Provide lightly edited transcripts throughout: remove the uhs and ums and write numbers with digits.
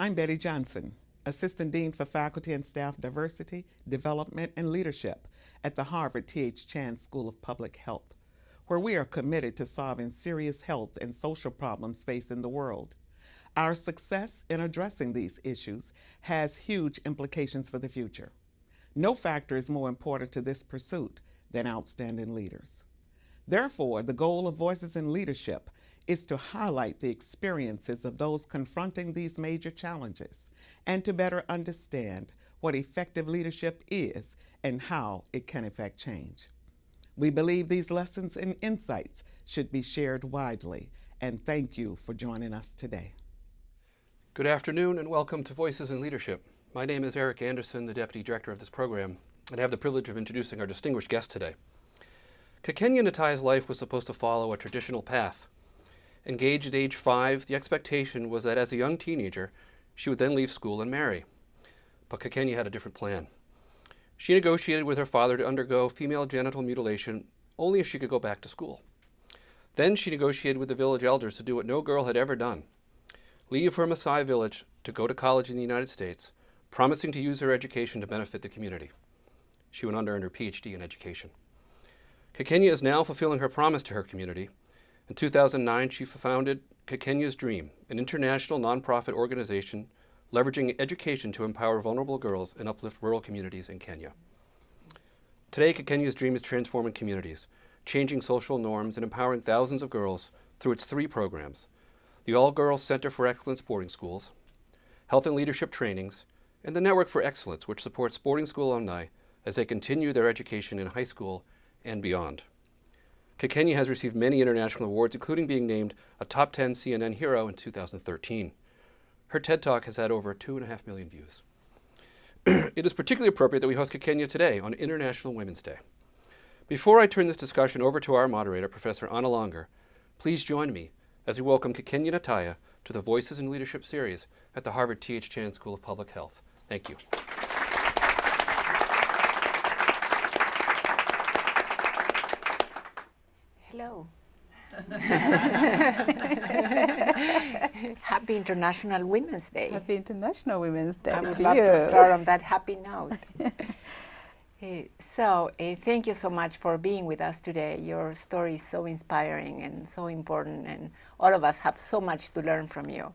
I'm Betty Johnson, Assistant Dean for Faculty and Staff Diversity, Development, and Leadership at the Harvard T.H. Chan School of Public Health, where we are committed to solving serious health and social problems facing the world. Our success in addressing these issues has huge implications for the future. No factor is more important to this pursuit than outstanding leaders. Therefore, the goal of Voices in Leadership is to highlight the experiences of those confronting these major challenges and to better understand what effective leadership is and how it can affect change. We believe these lessons and insights should be shared widely, and thank you for joining us today. Good afternoon and welcome to Voices in Leadership. My name is Eric Anderson, the Deputy Director of this program, and I have the privilege of introducing our distinguished guest today. Kakenya Ntaiya's life was supposed to follow a traditional path. Engaged at age 5, the expectation was that as a young teenager, she would then leave school and marry. But Kakenya had a different plan. She negotiated with her father to undergo female genital mutilation only if she could go back to school. Then she negotiated with the village elders to do what no girl had ever done: leave her Maasai village to go to college in the United States, promising to use her education to benefit the community. She went on to earn her PhD in education. Kakenya is now fulfilling her promise to her community. In 2009, she founded Kakenya's Dream, an international nonprofit organization leveraging education to empower vulnerable girls and uplift rural communities in Kenya. Today, Kakenya's Dream is transforming communities, changing social norms, and empowering thousands of girls through its 3 programs: the All-Girls Center for Excellence boarding schools, health and leadership trainings, and the Network for Excellence, which supports boarding school alumni as they continue their education in high school and beyond. Kakenya has received many international awards, including being named a top 10 CNN hero in 2013. Her TED Talk has had over 2.5 million views. It is particularly appropriate that we host Kakenya today on International Women's Day. Before I turn this discussion over to our moderator, Professor Anna Longer, please join me as we welcome Kakenya Ntaiya to the Voices in Leadership series at the Harvard T.H. Chan School of Public Health. Thank you. Hello. Happy International Women's Day. Happy International Women's Day I would to love you. to start on that happy note. Thank you so much for being with us today. Your story is so inspiring and so important, and all of us have so much to learn from you.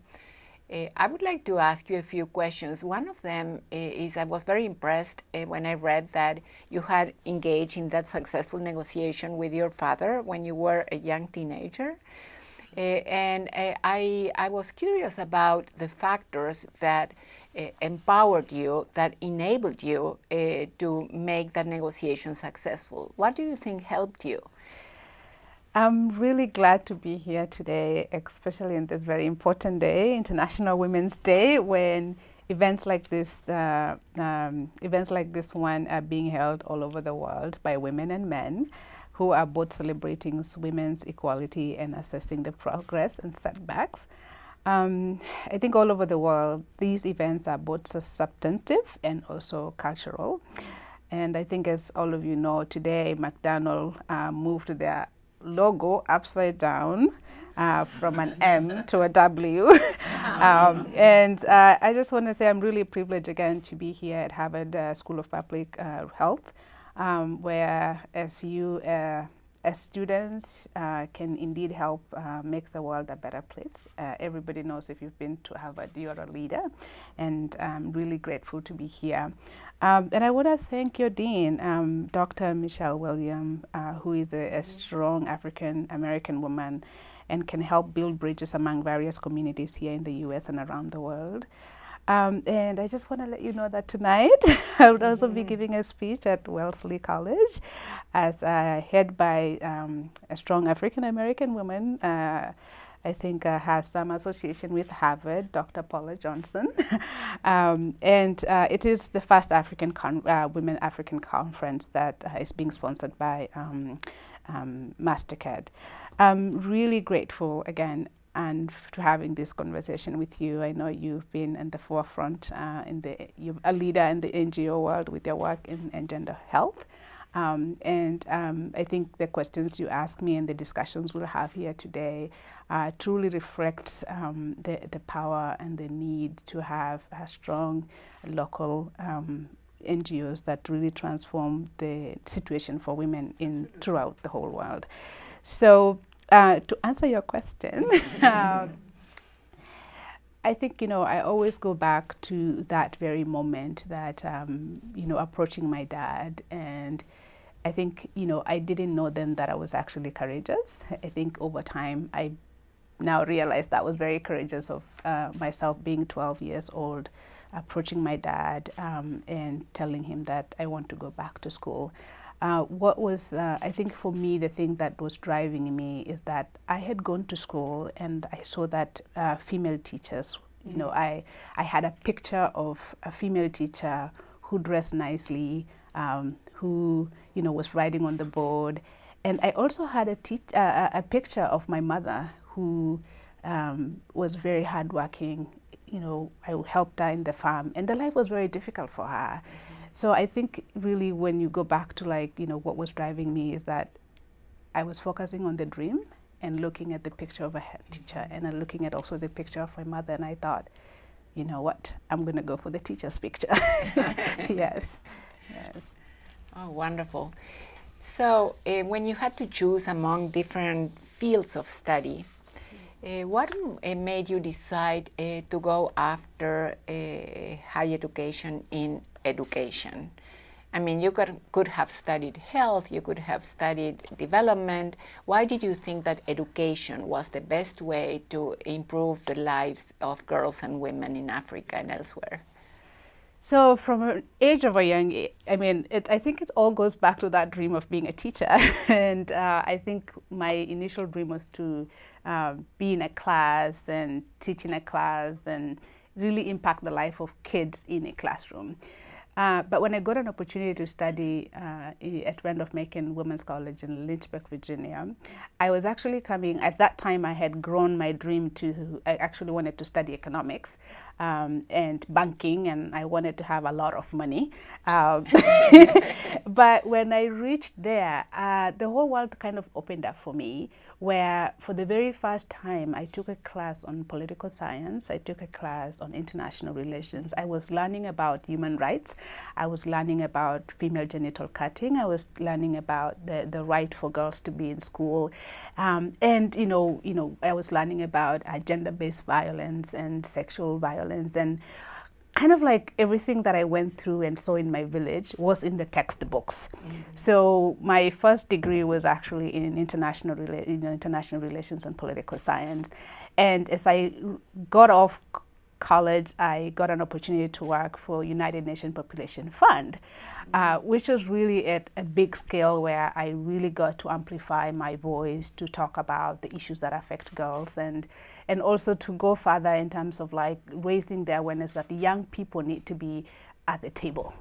I would like to ask you a few questions. One of them is I was very impressed when I read that you had engaged in that successful negotiation with your father when you were a young teenager. I was curious about the factors that empowered you, that enabled you to make that negotiation successful. What do you think helped you? I'm really glad to be here today, especially on this very important day, International Women's Day, when events like this one are being held all over the world by women and men who are both celebrating women's equality and assessing the progress and setbacks. I think all over the world, these events are both substantive and also cultural. And I think, as all of you know, today McDonald's moved their logo upside down from an M to a W. I just want to say I'm really privileged again to be here at Harvard School of Public Health, where as you as students can indeed help make the world a better place. Everybody knows if you've been to Harvard, you're a leader, and I'm really grateful to be here. And I want to thank your dean, Dr. Michelle Williams, who is a strong African-American woman and can help build bridges among various communities here in the U.S. and around the world. And I just want to let you know that tonight I will also be giving a speech at Wellesley College as head by a strong African-American woman. I think has some association with Harvard, Dr. Paula Johnson. It is the first Women African Conference that is being sponsored by MasterCard. I'm really grateful again and to having this conversation with you. I know you've been in the forefront, you're a leader in the NGO world with your work in gender health. I think the questions you ask me and the discussions we'll have here today truly reflects the power and the need to have a strong local NGOs that really transform the situation for women throughout the whole world. So to answer your question, I think, I always go back to that very moment that, approaching my dad. And I think, I didn't know then that I was actually courageous. I think over time, I now realize that was very courageous of myself being 12 years old, approaching my dad and telling him that I want to go back to school. What was, I think for me, the thing that was driving me is that I had gone to school and I saw that female teachers, I had a picture of a female teacher who dressed nicely, who, was riding on the board. And I also had a picture of my mother who was very hardworking. I helped her in the farm, and the life was very difficult for her. So I think really when you go back to what was driving me is that I was focusing on the dream and looking at the picture of a head teacher and looking at also the picture of my mother, and I thought, you know what, I'm going to go for the teacher's picture. Yes. Oh, wonderful. So when you had to choose among different fields of study, what made you decide to go after higher education in education? I mean, you could have studied health, you could have studied development. Why did you think that education was the best way to improve the lives of girls and women in Africa and elsewhere? So from an age of a young age, I mean, I think it all goes back to that dream of being a teacher. And I think my initial dream was to be in a class and teach in a class and really impact the life of kids in a classroom. But when I got an opportunity to study at Randolph-Macon Women's College in Lynchburg, Virginia, I was actually coming, at that time I had grown my dream to, I actually wanted to study economics and banking, and I wanted to have a lot of money. But when I reached there, the whole world kind of opened up for me, where for the very first time I took a class on political science, I took a class on international relations. I was learning about human rights, I was learning about female genital cutting, I was learning about the right for girls to be in school, and I was learning about gender-based violence and sexual violence, and kind of like everything that I went through and saw in my village was in the textbooks. Mm-hmm. So my first degree was actually in international relations and political science. And as I got off college, I got an opportunity to work for United Nations Population Fund, which was really at a big scale where I really got to amplify my voice to talk about the issues that affect girls, and also to go further in terms of like raising the awareness that the young people need to be at the table,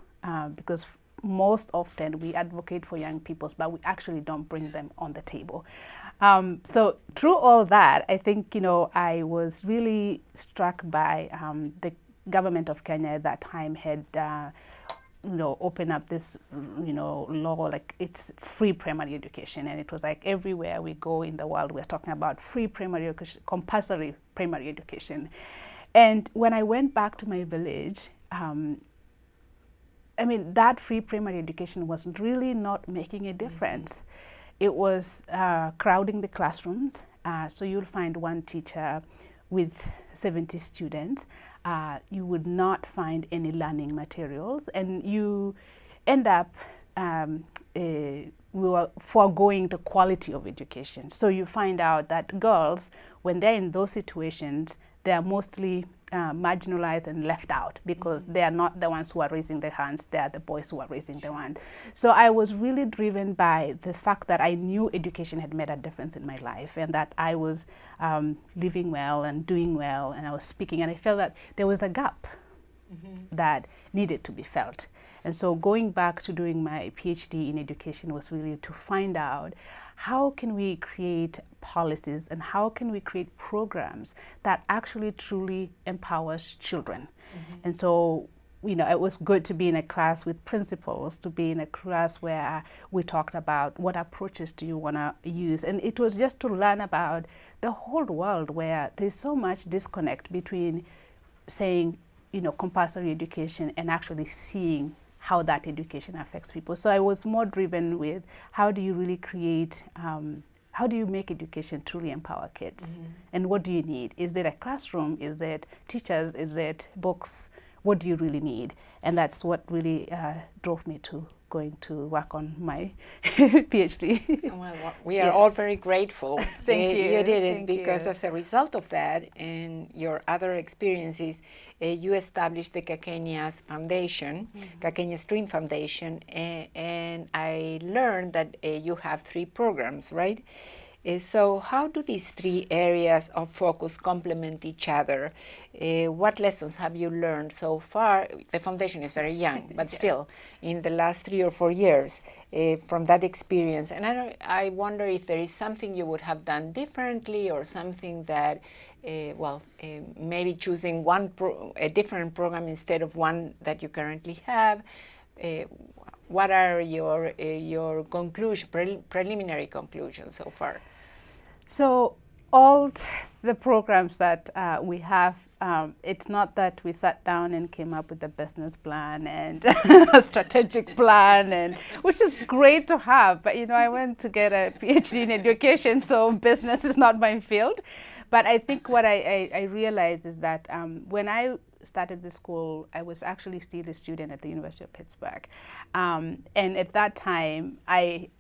because most often we advocate for young people, but we actually don't bring them on the table. So through all that, I think, I was really struck by the government of Kenya at that time had, opened up this, law, like it's free primary education. And it was like everywhere we go in the world, we're talking about free primary education, compulsory primary education. And when I went back to my village, that free primary education was really not making a difference. Mm-hmm. It was crowding the classrooms. So you'll find one teacher with 70 students. You would not find any learning materials, and you end up we were foregoing the quality of education. So you find out that girls, when they're in those situations, they are mostly marginalized and left out because they are not the ones who are raising their hands, they are the boys who are raising their hand. So I was really driven by the fact that I knew education had made a difference in my life, and that I was living well and doing well, and I was speaking, and I felt that there was a gap that needed to be felt. And so going back to doing my PhD in education was really to find out how can we create policies and how can we create programs that actually truly empowers children. And so it was good to be in a class with principals, to be in a class where we talked about what approaches do you want to use. And it was just to learn about the whole world where there's so much disconnect between saying, compulsory education and actually seeing how that education affects people. So I was more driven with how do you really create, how do you make education truly empower kids? Mm-hmm. And what do you need? Is it a classroom? Is it teachers? Is it books? What do you really need? And that's what really drove me to going to work on my PhD. Well, we are all very grateful. Thank you. You did it Thank because you. as a result of that and your other experiences, you established the Kakenya's Foundation, mm-hmm. Kakenya's Dream Foundation, and I learned that you have 3 programs, right? So how do these 3 areas of focus complement each other? What lessons have you learned so far? The foundation is very young, but yes. Still, in the last 3 or 4 years, from that experience. And I wonder if there is something you would have done differently or something that, maybe choosing a different program instead of one that you currently have. What are your preliminary conclusions so far? So all the programs that we have, it's not that we sat down and came up with a business plan and a strategic plan, and which is great to have. But I went to get a PhD in education, so business is not my field. But I think what I realized is that when I started the school, I was actually still a student at the University of Pittsburgh. And at that time, I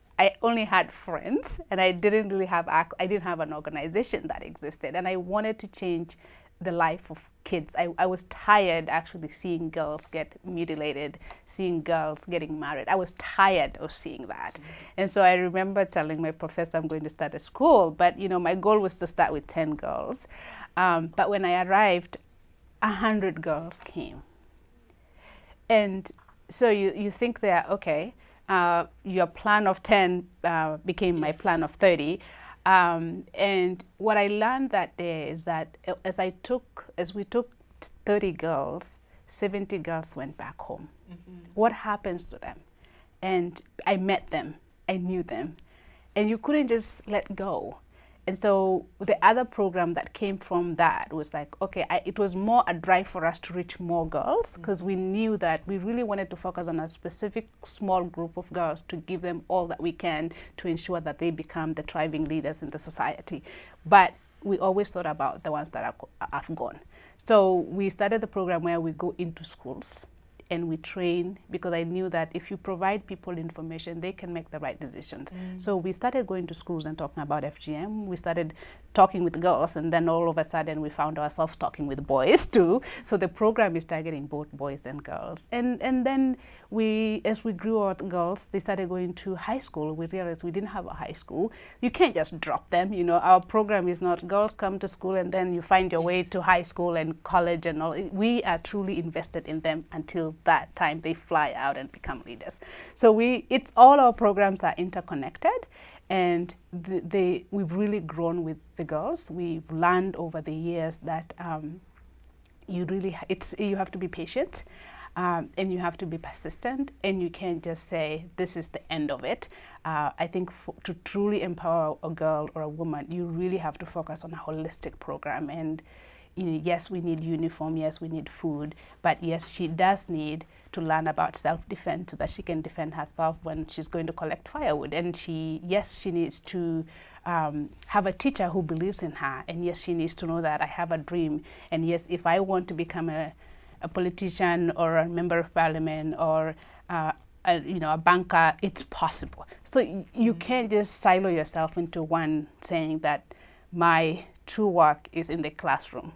only had friends, and I didn't really have I didn't have an organization that existed, and I wanted to change the life of kids. I was tired actually seeing girls get mutilated, seeing girls getting married. I was tired of seeing that. Mm-hmm. And so I remember telling my professor I'm going to start a school, but my goal was to start with 10 girls. But when I arrived, 100 girls came. And so you think there, okay, your plan of 10 became my plan of 30. And what I learned that day is that as we took 30 girls, 70 girls went back home. Mm-hmm. What happens to them? And I met them, I knew them, and you couldn't just let go. And so the other program that came from that was like, okay, it was more a drive for us to reach more girls, because we knew that we really wanted to focus on a specific small group of girls to give them all that we can to ensure that they become the thriving leaders in the society. But we always thought about the ones that have gone. So we started the program where we go into schools and we train, because I knew that if you provide people information, they can make the right decisions. So we started going to schools and talking about FGM. We started talking with girls, and then all of a sudden we found ourselves talking with boys too. So the program is targeting both boys and girls. And then as we grew our girls, they started going to high school. We realized we didn't have a high school. You can't just drop them. Our program is not girls come to school and then you find your way to high school and college and all. We are truly invested in them until that time they fly out and become leaders. So all our programs are interconnected, and we've really grown with the girls. We've learned over the years that you have to be patient, and you have to be persistent, and you can't just say this is the end of it. I think to truly empower a girl or a woman, you really have to focus on a holistic program. And yes, we need uniform, yes, we need food, but yes, she does need to learn about self-defense so that she can defend herself when she's going to collect firewood. And she needs to have a teacher who believes in her. And yes, she needs to know that I have a dream. And yes, if I want to become a politician or a member of parliament or a banker, it's possible. So you can't just silo yourself into one saying that my true work is in the classroom.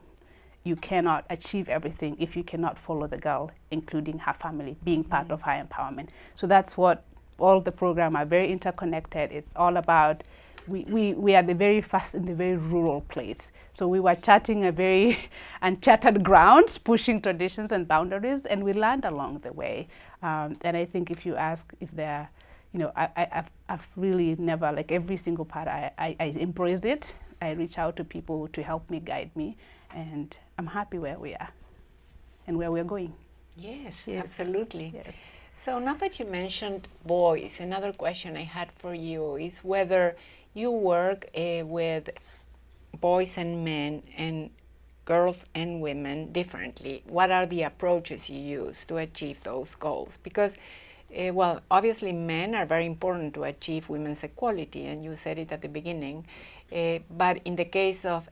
You cannot achieve everything if you cannot follow the girl, including her family, being part of her empowerment. So that's what all the programs are very interconnected. It's all about, we are the very first in the very rural place. So we were charting a very uncharted ground, pushing traditions and boundaries, and we learned along the way. And I think if you ask if they're, I've really never, like every single part, I embrace it. I reach out to people to help me, guide me, and I'm happy where we are and where we're going. Yes, Yes. absolutely. Yes. So now that you mentioned boys, another question I had for you is whether you work with boys and men and girls and women differently. What are the approaches you use to achieve those goals? Because, well, obviously men are very important to achieve women's equality, and you said it at the beginning. But in the case of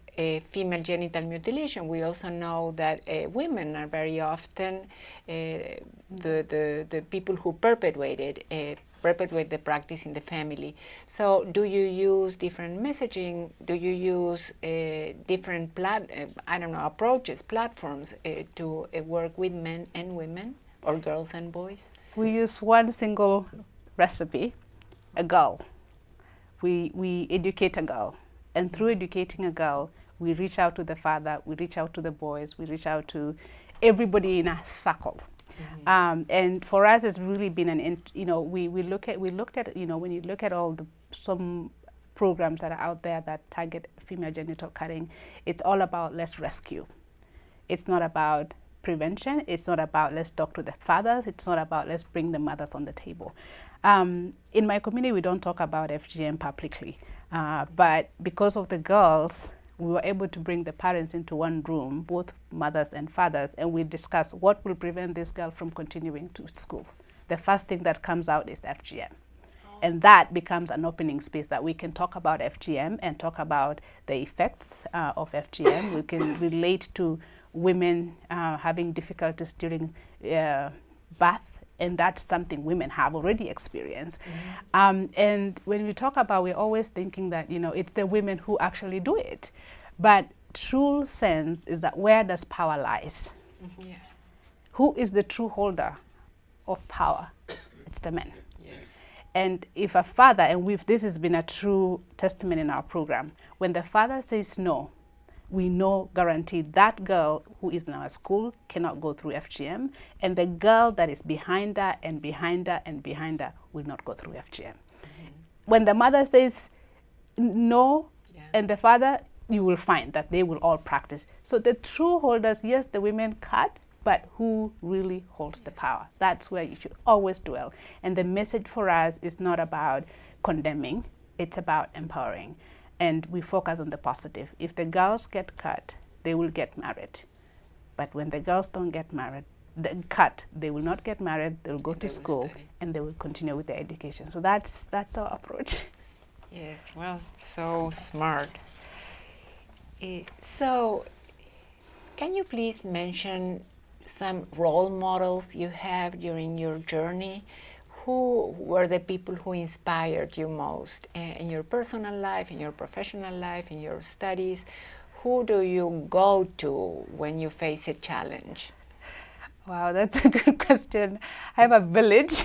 female genital mutilation, we also know that women are very often the people who perpetuate it. Perpetuate the practice in the family. So do you use different messaging? Do you use different approaches, platforms to work with men and women or girls and boys? We use one single recipe, a girl. We educate a girl. And through educating a girl, we reach out to the father, we reach out to the boys, we reach out to everybody in a circle. And for us, it's really been we looked at, when you look at all some programs that are out there that target female genital cutting, it's all about let's rescue. It's not about prevention. It's not about let's talk to the fathers. It's not about let's bring the mothers on the table. In my community, we don't talk about FGM publicly, but because of the girls, we were able to bring the parents into one room, both mothers and fathers, and we discuss what will prevent this girl from continuing to school. The first thing that comes out is FGM. And that becomes an opening space that we can talk about FGM and talk about the effects of FGM. We can relate to women having difficulties during birth, and that's something women have already experienced. And when we talk about, we're always thinking that, it's the women who actually do it. But true sense is that where does power lies? Yeah. Who is the true holder of power? It's the men. Yes. And if a father, and this has been a true testament in our program, when the father says no, we know guaranteed that girl who is in our school cannot go through FGM, and the girl that is behind her and behind her and behind her will not go through FGM. When the mother says no, and the father, you will find that they will all practice. So the true holders, yes, the women cut, but who really holds the power? That's where you should always dwell. And the message for us is not about condemning, it's about empowering. And we focus on the positive. If the girls get cut, they will get married. But when the girls don't get married, they will not get married, they will go to school, and they will continue with their education. So that's our approach. Yes, well, so smart. So, can you please mention some role models you have during your journey? Who were the people who inspired you most in your personal life, in your professional life, in your studies? Who do you go to when you face a challenge? Wow, that's a good question. I have a village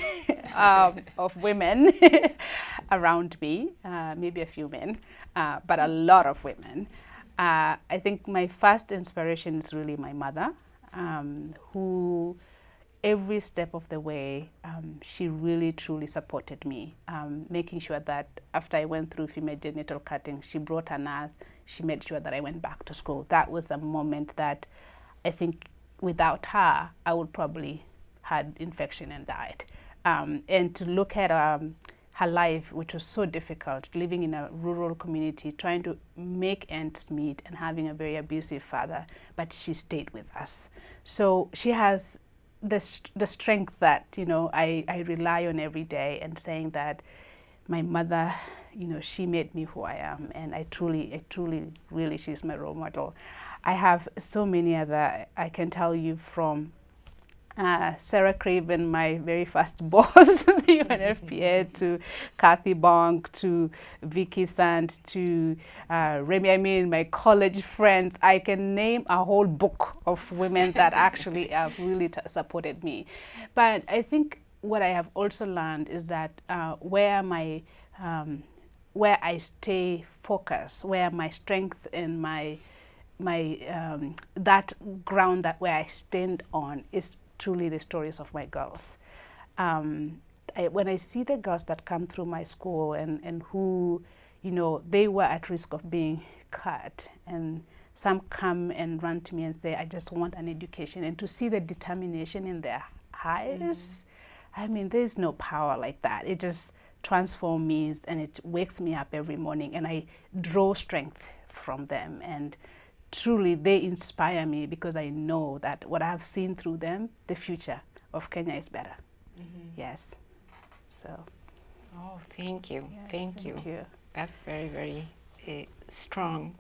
of women around me, maybe a few men, but a lot of women. I think my first inspiration is really my mother, who every step of the way, she really truly supported me, making sure that after I went through female genital cutting, she brought a nurse, she made sure that I went back to school. That was a moment that I think without her, I would probably had infection and died. And to look at her life, which was so difficult, living in a rural community, trying to make ends meet and having a very abusive father, but she stayed with us. So she has the strength that, I rely on every day, and saying that my mother, she made me who I am, and I truly, really, she's my role model. I have so many other, I can tell you, from Sarah Craven, my very first boss, the UNFPA, to Kathy Bonk, to Vicky Sant, to Remy, my college friends. I can name a whole book of women that actually have really supported me. But I think what I have also learned is that where I stay focused, where my strength and my that ground that where I stand on is truly the stories of my girls. When I see the girls that come through my school and who, they were at risk of being cut, and some come and run to me and say, I just want an education. And to see the determination in their eyes, I mean, there's no power like that. It just transforms me and it wakes me up every morning, and I draw strength from them. And truly, they inspire me because I know that what I've seen through them, the future of Kenya is better. Yes. So. Oh, thank you. Yes, thank you. you. That's very, very strong.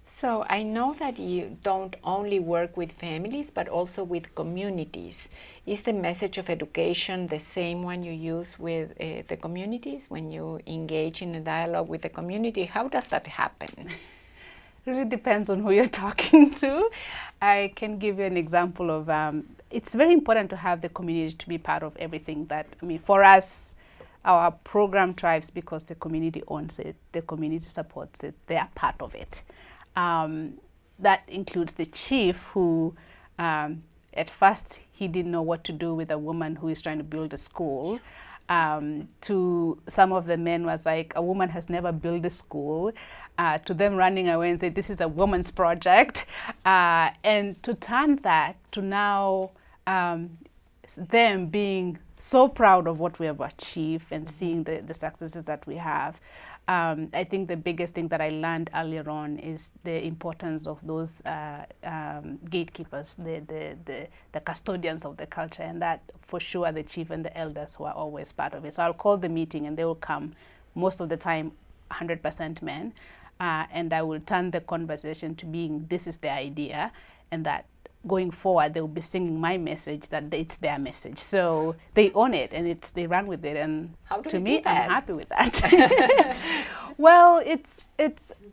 So I know that you don't only work with families, but also with communities. Is the message of education the same one you use with the communities when you engage in a dialogue with the community? How does that happen? Really depends on who you're talking to. I can give you an example of, it's very important to have the community to be part of everything that, I mean, for us, our program thrives because the community owns it, the community supports it, they are part of it. That includes the chief who, at first, he didn't know what to do with a woman who is trying to build a school. To some of the men was like, a woman has never built a school. To them running away and say, this is a woman's project. And to turn that to now them being so proud of what we have achieved and seeing the successes that we have. I think the biggest thing that I learned earlier on is the importance of those gatekeepers, the custodians of the culture, and that for sure the chief and the elders who are always part of it. So I'll call the meeting and they will come, most of the time 100% men, and I will turn the conversation to being, this is the idea, and that going forward, they will be singing my message, that it's their message. So they own it and they run with it. And how do to you me, do that? I'm happy with that. Well,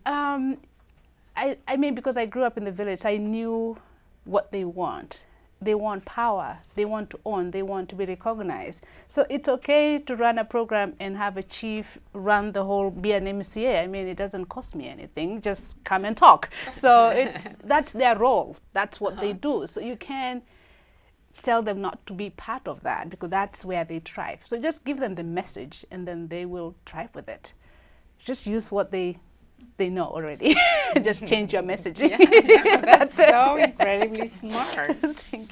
I mean, because I grew up in the village, I knew what they want. They want power, they want to own, they want to be recognized. So it's okay to run a program and have a chief run the whole, be an MCA. I mean, it doesn't cost me anything, just come and talk. So that's their role, that's what they do. So you can't tell them not to be part of that because that's where they thrive. So just give them the message and then they will thrive with it. Just use what they know already. Just change your messaging. Yeah, that's so incredibly smart. Thank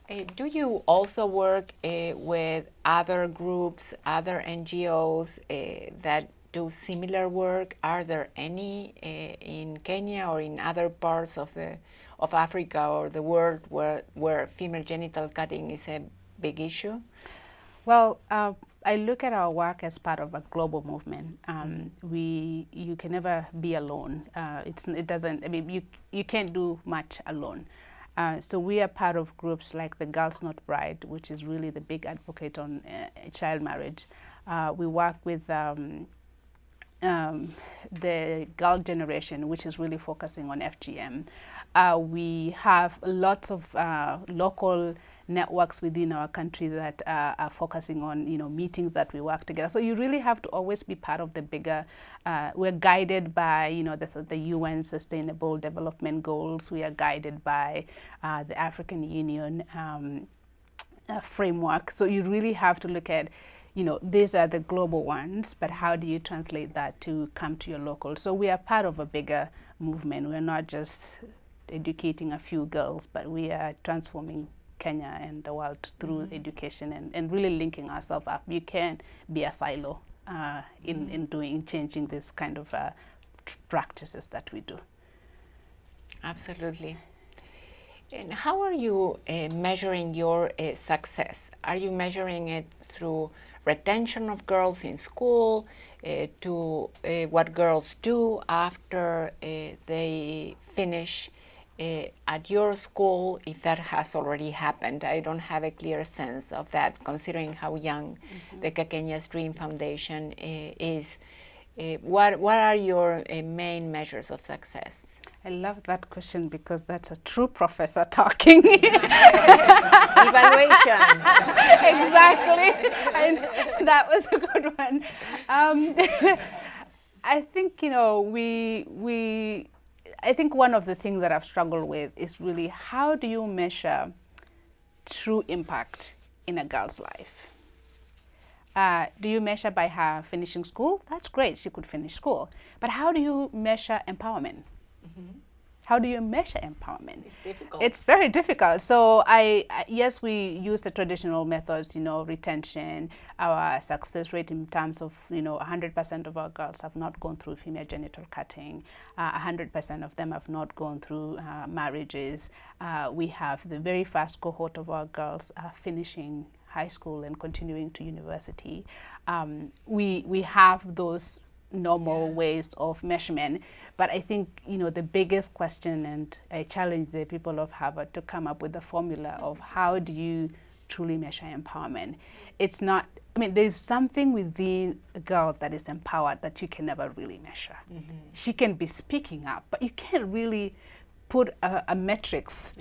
you. Do you also work with other groups, other NGOs that do similar work? Are there any in Kenya or in other parts of Africa or the world where female genital cutting is a big issue? Well, I look at our work as part of a global movement. You can never be alone. It doesn't. I mean, you can't do much alone. So we are part of groups like the Girls Not Bride, which is really the big advocate on child marriage. We work with the Girl Generation, which is really focusing on FGM. We have lots of local networks within our country that are focusing on, meetings that we work together. So you really have to always be part of the bigger, we're guided by, the UN Sustainable Development Goals. We are guided by the African Union framework. So you really have to look at, these are the global ones, but how do you translate that to come to your local? So we are part of a bigger movement. We're not just educating a few girls, but we are transforming Kenya and the world through education and really linking ourselves up. You can't be a silo in changing this kind of practices that we do. Absolutely. And how are you measuring your success? Are you measuring it through retention of girls in school, to what girls do after they finish at your school, if that has already happened? I don't have a clear sense of that, considering how young the Kakenya's Dream Foundation is. What are your main measures of success? I love that question because that's a true professor talking. Evaluation. Exactly. And that was a good one. I think, I think one of the things that I've struggled with is really how do you measure true impact in a girl's life? Do you measure by her finishing school? That's great, she could finish school. But how do you measure empowerment? How do you measure empowerment? It's difficult. It's very difficult. So yes, we use the traditional methods, retention, our success rate in terms of, 100% of our girls have not gone through female genital cutting. 100% of them have not gone through marriages. We have the very first cohort of our girls finishing high school and continuing to university. We have those normal ways of measurement, but I think the biggest question, and I challenge the people of Harvard to come up with the formula of how do you truly measure empowerment. It's not, there's something within a girl that is empowered that you can never really measure. She can be speaking up, but you can't really put a metrics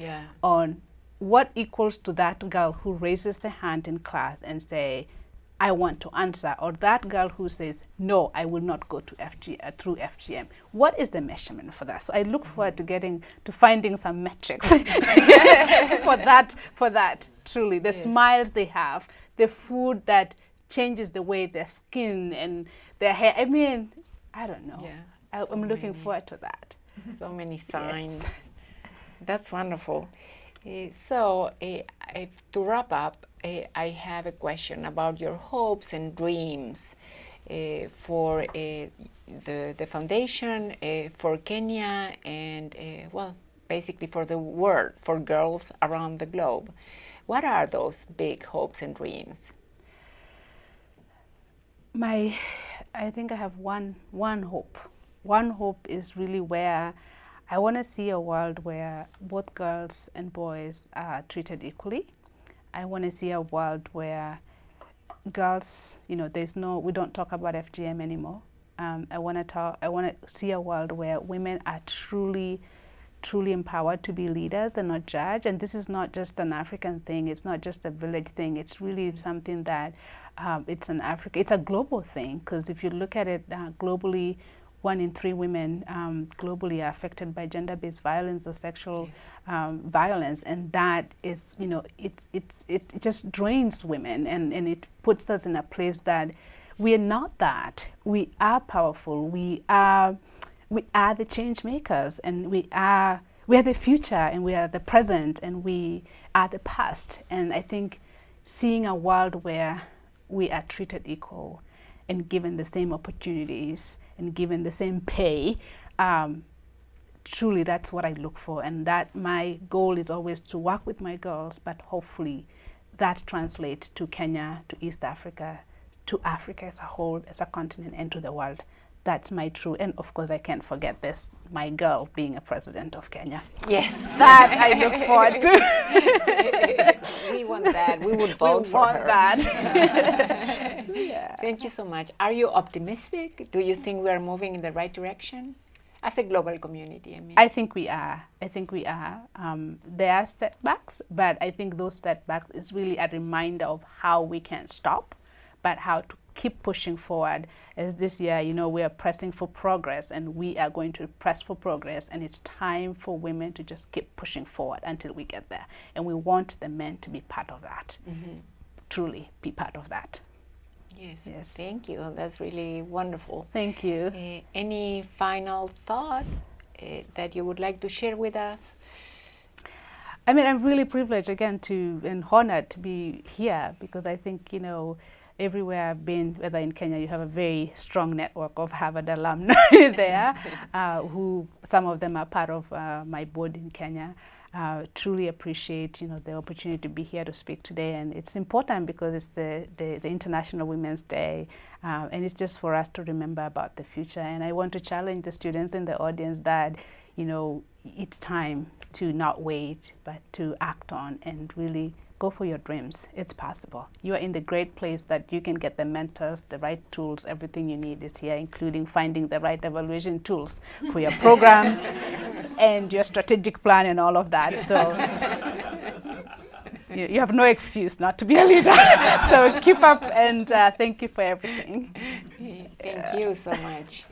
on what equals to that girl who raises the hand in class and say, I want to answer, or that girl who says, no, I will not go to through FGM. What is the measurement for that? So I look forward to finding some metrics for that, truly. The smiles they have, the food that changes the way their skin and their hair. I don't know. Yeah, I'm looking forward to that. So many signs. Yes. That's wonderful. To wrap up, I have a question about your hopes and dreams for the foundation, for Kenya, and basically for the world, for girls around the globe. What are those big hopes and dreams? I think I have one hope. One hope is really where I want to see a world where both girls and boys are treated equally. I want to see a world where girls, we don't talk about FGM anymore. I want to see a world where women are truly empowered to be leaders and not judged. And this is not just an African thing. It's not just a village thing. It's really something that it's a global thing. Because if you look at it globally, 1 in 3 women globally are affected by gender-based violence or sexual violence, and that is, it just drains women, and it puts us in a place that we are not that. We are powerful. We are the change makers, and we are the future, and we are the present, and we are the past. And I think seeing a world where we are treated equal and given the same opportunities and given the same pay, truly that's what I look for. And that my goal is always to work with my girls, but hopefully that translates to Kenya, to East Africa, to Africa as a whole, as a continent, and to the world. That's my true, and of course I can't forget this, my girl being a president of Kenya. Yes. That I look forward to. We want that. We would vote for her. That. Yeah. Thank you so much. Are you optimistic? Do you think we are moving in the right direction? As a global community, I think we are. There are setbacks, but I think those setbacks is really a reminder of how we can't stop, but how to keep pushing forward. As this year, we are pressing for progress, and we are going to press for progress, and it's time for women to just keep pushing forward until we get there. And we want the men to be part of that, truly be part of that. Yes. Thank you. That's really wonderful. Thank you. Any final thought that you would like to share with us? I'm really privileged again and honored to be here, because I think, everywhere I've been, whether in Kenya, you have a very strong network of Harvard alumni there, who some of them are part of my board in Kenya. Truly appreciate, the opportunity to be here to speak today, and it's important because it's the International Women's Day, and it's just for us to remember about the future. And I want to challenge the students in the audience that, it's time to not wait, but to act on and really go for your dreams. It's possible. You are in the great place that you can get the mentors, the right tools, everything you need is here, including finding the right evaluation tools for your program and your strategic plan and all of that. So you have no excuse not to be a leader. So keep up, and thank you for everything. Thank you so much.